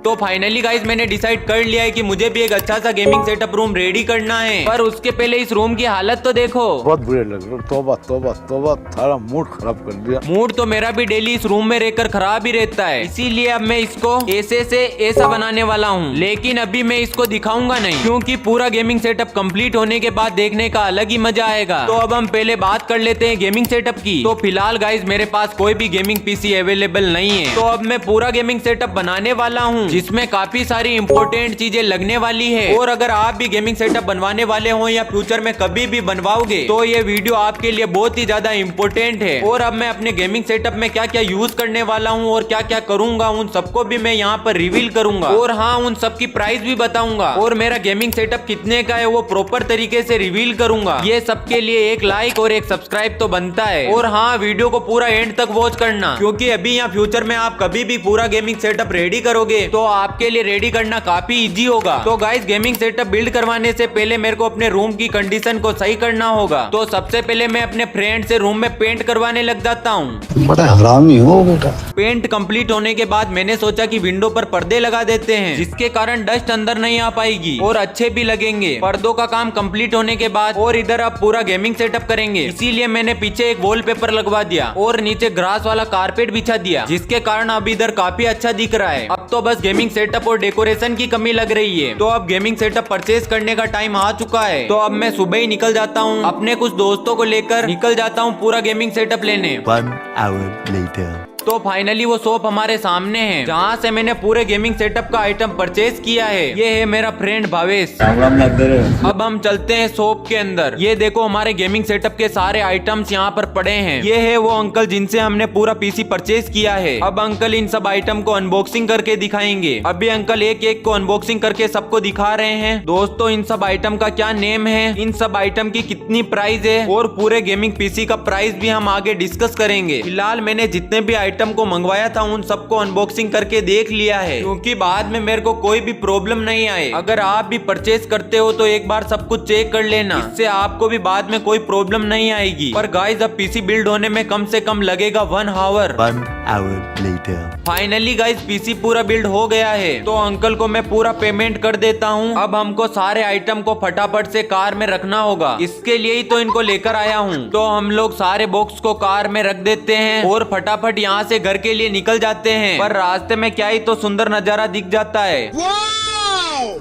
तो finally guys मैंने decide कर लिया है कि मुझे भी एक अच्छा सा गेमिंग सेटअप रूम रेडी करना है, पर उसके पहले इस रूम की हालत तो देखो। बहुत बुरे लग रहे। तौबा तौबा तौबा, सारा मूड खराब कर दिया। मूड तो मेरा भी डेली इस रूम में रहकर खराब ही रहता है, इसीलिए अब मैं इसको ऐसे से ऐसा बनाने वाला हूँ। लेकिन अभी मैं इसको दिखाऊंगा नहीं, क्योंकि पूरा गेमिंग सेटअप कंप्लीट होने के बाद देखने का अलग ही मजा आएगा। तो अब हम पहले बात कर लेते हैं गेमिंग सेटअप की। तो फिलहाल गाइज मेरे पास कोई भी गेमिंग पीसी अवेलेबल नहीं है, तो अब मैं पूरा गेमिंग सेटअप बनाने वाला हूँ, जिसमें काफी सारी इंपॉर्टेंट चीजें लगने वाली है। और अगर आप भी गेमिंग सेटअप बनवाने वाले हो या फ्यूचर में कभी भी बनवाओगे, तो ये वीडियो आपके लिए बहुत ही ज्यादा इंपॉर्टेंट है। और अब मैं अपने गेमिंग सेटअप में क्या क्या यूज करने वाला हूँ और क्या क्या करूंगा, उन सबको भी मैं यहाँ पर रिवील करूंगा। और हाँ, उन सबकी प्राइस भी बताऊंगा, और मेरा गेमिंग सेटअप कितने का है वो प्रॉपर तरीके से रिवील करूंगा। ये सबके लिए एक लाइक और एक सब्सक्राइब तो बनता है। और हाँ, वीडियो को पूरा एंड तक वॉच करना, क्योंकि अभी या फ्यूचर में आप कभी भी पूरा गेमिंग सेटअप रेडी करोगे तो आपके लिए रेडी करना काफी इजी होगा। तो गाइस, गेमिंग सेटअप बिल्ड करवाने से पहले मेरे को अपने रूम की कंडीशन को सही करना होगा। तो सबसे पहले मैं अपने फ्रेंड से रूम में पेंट करवाने लग जाता हूँ। बड़ा हरामी हो बेटा। पेंट कंप्लीट होने के बाद मैंने सोचा कि विंडो पर पर्दे लगा देते हैं, जिसके कारण डस्ट अंदर नहीं आ पाएगी और अच्छे भी लगेंगे। पर्दों का काम कंप्लीट होने के बाद और इधर अब पूरा गेमिंग सेटअप करेंगे, इसीलिए मैंने पीछे एक वॉलपेपर लगवा दिया और नीचे ग्रास वाला कारपेट बिछा दिया, जिसके कारण अब इधर काफी अच्छा दिख रहा है। अब तो बस गेमिंग सेटअप और डेकोरेशन की कमी लग रही है। तो अब गेमिंग सेटअप परचेज करने का टाइम आ चुका है। तो अब मैं सुबह ही निकल जाता हूँ, अपने कुछ दोस्तों को लेकर निकल जाता हूँ पूरा गेमिंग सेटअप लेने। 1 hour later. तो फाइनली वो शॉप हमारे सामने है, जहाँ से मैंने पूरे गेमिंग सेटअप का आइटम परचेज किया है। ये है मेरा फ्रेंड भावेश। अब हम चलते हैं शॉप के अंदर। ये देखो, हमारे गेमिंग सेटअप के सारे आइटम्स यहाँ पर पड़े हैं। ये है वो अंकल जिनसे हमने पूरा पीसी परचेज किया है। अब अंकल इन सब आइटम को अनबॉक्सिंग करके दिखाएंगे। अभी अंकल एक एक को अनबॉक्सिंग करके सबको दिखा रहे हैं। दोस्तों, इन सब आइटम का क्या नेम है, इन सब आइटम की कितनी प्राइस है और पूरे गेमिंग पीसी का प्राइस भी हम आगे डिस्कस करेंगे। फिलहाल मैंने जितने भी आइटम को मंगवाया था उन सबको अनबॉक्सिंग करके देख लिया है, क्योंकि बाद में मेरे को कोई भी प्रॉब्लम नहीं आए। अगर आप भी परचेज करते हो तो एक बार सब कुछ चेक कर लेना, इससे आपको भी बाद में कोई प्रॉब्लम नहीं आएगी। पर गाइस, अब पीसी बिल्ड होने में कम से कम लगेगा 1 hour। 1 hour later. Finally guys, PC पूरा बिल्ड हो गया है। तो अंकल को मैं पूरा पेमेंट कर देता हूँ। अब हमको सारे आइटम को फटाफट से कार में रखना होगा, इसके लिए ही तो इनको लेकर आया हूँ। तो हम लोग सारे बॉक्स को कार में रख देते हैं और फटाफट यहाँ से घर के लिए निकल जाते हैं। पर रास्ते में क्या ही तो सुंदर नजारा दिख जाता है।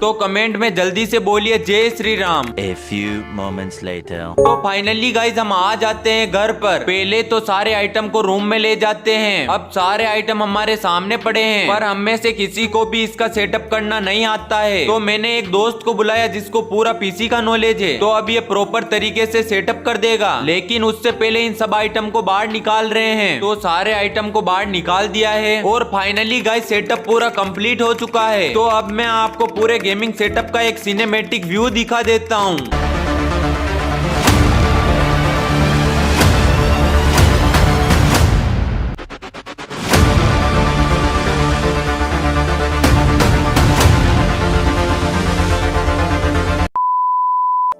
तो कमेंट में जल्दी से बोलिए जय Shri Ram. A few moments later. तो फाइनली गाइज हम आ जाते हैं घर पर। पहले तो सारे आइटम को रूम में ले जाते हैं। अब सारे आइटम हमारे सामने पड़े हैं, पर हम में से किसी को भी इसका सेटअप करना नहीं आता है। तो मैंने एक दोस्त को बुलाया जिसको पूरा पीसी का नॉलेज है, तो अब ये प्रॉपर तरीके से सेटअप कर देगा। लेकिन उससे पहले इन सब आइटम को बाहर निकाल रहे हैं। तो सारे आइटम को बाहर निकाल दिया है और फाइनली गाइज सेटअप पूरा कंप्लीट हो चुका है। तो अब मैं आपको पूरे गेमिंग सेटअप का एक सिनेमैटिक व्यू दिखा देता हूँ।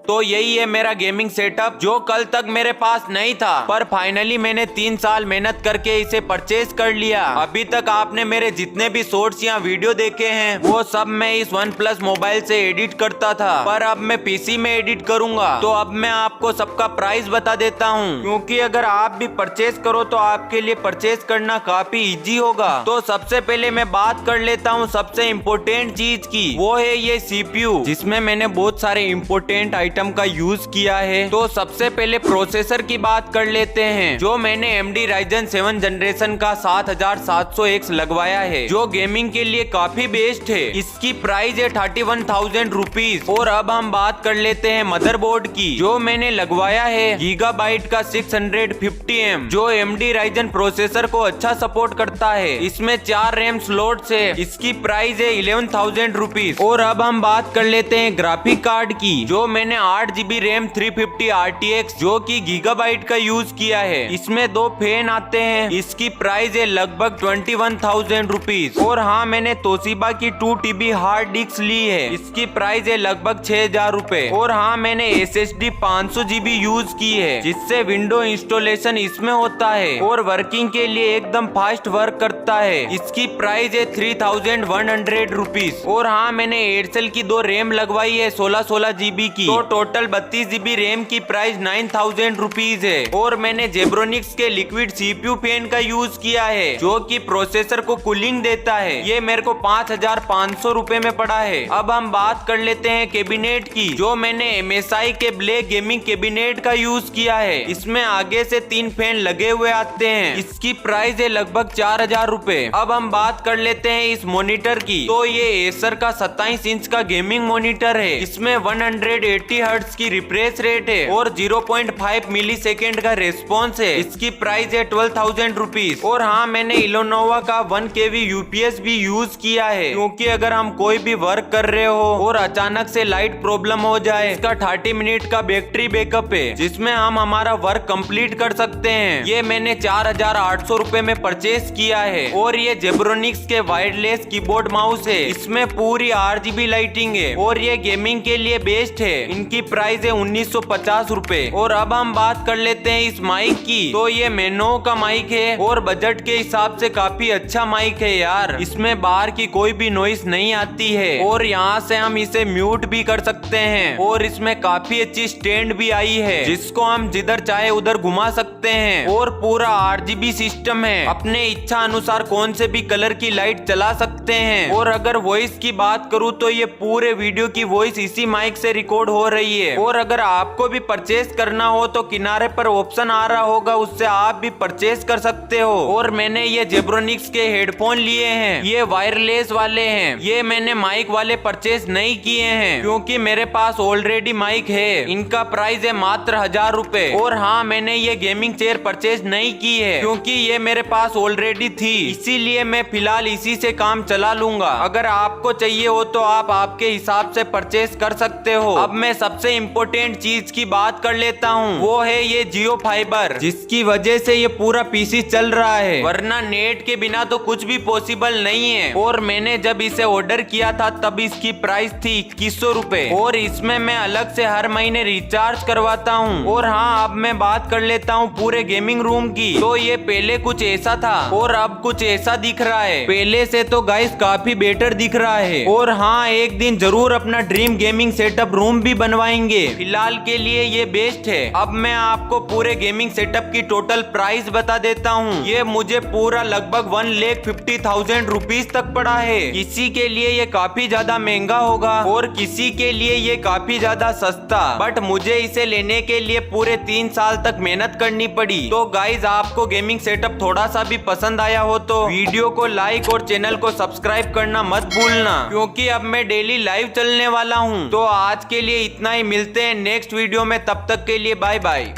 तो यही है मेरा गेमिंग सेटअप, जो कल तक मेरे पास नहीं था, पर फाइनली मैंने 3 साल मेहनत करके इसे परचेज कर लिया। अभी तक आपने मेरे जितने भी शॉर्ट्स या वीडियो देखे हैं वो सब मैं इस OnePlus मोबाइल से एडिट करता था, पर अब मैं पीसी में एडिट करूंगा। तो अब मैं आपको सबका प्राइस बता देता हूँ, क्योंकि अगर आप भी परचेज करो तो आपके लिए परचेज करना काफी इजी होगा। तो सबसे पहले मैं बात कर लेता हूँ सबसे इम्पोर्टेंट चीज की, वो है ये CPU, जिसमें मैंने बहुत सारे इम्पोर्टेंट आइटम का यूज किया है। तो सबसे पहले प्रोसेसर की बात कर लेते हैं, जो मैंने AMD Ryzen 7 जनरेशन का 7700X लगवाया है, जो गेमिंग के लिए काफी बेस्ट है। इसकी प्राइस है 31,000 रुपीज। और अब हम बात कर लेते हैं मदरबोर्ड की, जो मैंने लगवाया है Gigabyte का 650M, जो AMD Ryzen प्रोसेसर को अच्छा सपोर्ट करता है। इसमें 4 रैम स्लॉट्स है। इसकी प्राइस है 11,000 रुपीज। और अब हम बात कर लेते हैं ग्राफिक कार्ड की, जो मैंने 8GB रैम 350 RTX जो कि गीगाबाइट का यूज किया है। इसमें 2 फैन आते हैं। इसकी प्राइस है लगभग 21,000 रुपीज। और हाँ, मैंने तोशिबा की 2TB हार्ड डिस्क ली है। इसकी प्राइस है लगभग 6,000 रुपए। और हाँ, मैंने SSD 500GB यूज की है जिससे विंडो इंस्टॉलेशन इसमें होता है और वर्किंग के लिए एकदम फास्ट वर्क करता है। इसकी प्राइस है 3,100 रुपीज। और हाँ, मैंने एयरसेल की 2 रैम लगवाई है 16GB की। तो टोटल 32GB रैम की प्राइस 9,000 रुपीज है। और मैंने जेब्रोनिक्स के लिक्विड CPU फैन का यूज किया है जो कि प्रोसेसर को कूलिंग देता है। ये मेरे को 5,500 रुपए में पड़ा है। अब हम बात कर लेते हैं कैबिनेट की, जो मैंने MSI के ब्लैक गेमिंग कैबिनेट का यूज किया है। इसमें आगे से 3 फैन लगे हुए आते हैं। इसकी प्राइस है लगभग 4,000 रुपए। अब हम बात कर लेते हैं इस मॉनिटर की। तो ये एसर का 27 इंच का गेमिंग मॉनिटर है। इसमें 180 हर्ट्ज की रिफ्रेश रेट है और 0.5 मिलीसेकंड का रेस्पॉन्स है। इसकी प्राइस है 12,000 रुपीज। और हाँ, मैंने इलोनोवा का 1 kV UPS भी यूज किया है क्योंकि अगर हम कोई भी वर्क कर रहे हो और अचानक से लाइट प्रॉब्लम हो जाए। इसका 30 मिनट का बैटरी बैकअप है जिसमें हम हमारा वर्क कंप्लीट कर सकते हैं। ये मैंने 4,800 रुपए में परचेज किया है। और ये जेब्रोनिक्स के वायरलेस कीबोर्ड माउस है। इसमें पूरी RGB लाइटिंग है और ये गेमिंग के लिए बेस्ट है। इनकी प्राइस है 1950 रुपए। और अब हम बात कर लेते हैं इस माइक की। तो ये मेनो का माइक है और बजट के हिसाब से काफी अच्छा माइक है यार। इसमें बाहर की कोई भी नॉइस नहीं आती है और यहाँ से हम इसे म्यूट भी कर सकते हैं। और इसमें काफी अच्छी स्टैंड भी आई है जिसको हम जिधर चाहे उधर घुमा सकते हैं। और पूरा RGB सिस्टम है। अपने इच्छा अनुसार कौन से भी कलर की लाइट चला सकते हैं। और अगर वॉइस की बात करूँ तो ये पूरे वीडियो की वॉइस इसी माइक से रिकॉर्ड हो रही है। और अगर आपको भी परचेज करना हो तो किनारे पर ऑप्शन आ रहा होगा, उससे आप भी परचेज कर सकते हो। और मैंने ये जेब्रोनिक्स के हेडफोन लिए हैं। ये वायरलेस वाले हैं। ये मैंने माइक वाले परचेज नहीं किए हैं क्योंकि मेरे पास ऑलरेडी माइक है। इनका प्राइस है मात्र 1,000 रुपए। और हाँ, मैंने ये गेमिंग चेयर परचेज नहीं की है क्योंकि ये मेरे पास ऑलरेडी थी, इसीलिए मैं फिलहाल इसी से काम चला लूंगा। अगर आपको चाहिए हो तो आप आपके हिसाब से परचेज कर सकते हो। अब मैं सबसे इम्पोर्टेंट चीज की बात कर लेता हूँ, वो है ये जियो फाइबर, जिसकी वजह से ये पूरा PC चल रहा है, वरना नेट के बिना तो कुछ भी पॉसिबल नहीं है। और मैंने जब इसे ऑर्डर किया था तब इसकी प्राइस थी 2100 रुपए। और इसमें मैं अलग से हर महीने रिचार्ज करवाता हूँ। और हाँ, अब मैं बात कर लेता हूँ पूरे गेमिंग रूम की। तो ये पहले कुछ ऐसा था और अब कुछ ऐसा दिख रहा है। पहले से तो गाइस काफी बेटर दिख रहा है। और हाँ, एक दिन जरूर अपना ड्रीम गेमिंग सेटअप रूम भी बनवाएंगे। फिलहाल के लिए ये बेस्ट है। अब मैं आपको पूरे गेमिंग सेटअप की टोटल प्राइस बता देता हूँ। ये मुझे पूरा लगभग 1,50,000 रुपीज तक पड़ा है। किसी के लिए ये काफी ज्यादा महंगा होगा और किसी के लिए ये काफी ज्यादा सस्ता, बट मुझे इसे लेने के लिए पूरे 3 साल तक मेहनत करनी पड़ी। तो गाइज, आपको गेमिंग सेटअप थोड़ा सा भी पसंद आया हो तो वीडियो को लाइक और चैनल को सब्सक्राइब करना मत भूलना, क्योंकि अब मैं डेली लाइव चलने वाला हूँ। तो आज के लिए इतना ही, मिलते हैं नेक्स्ट वीडियो में। तब तक के लिए बाय बाय।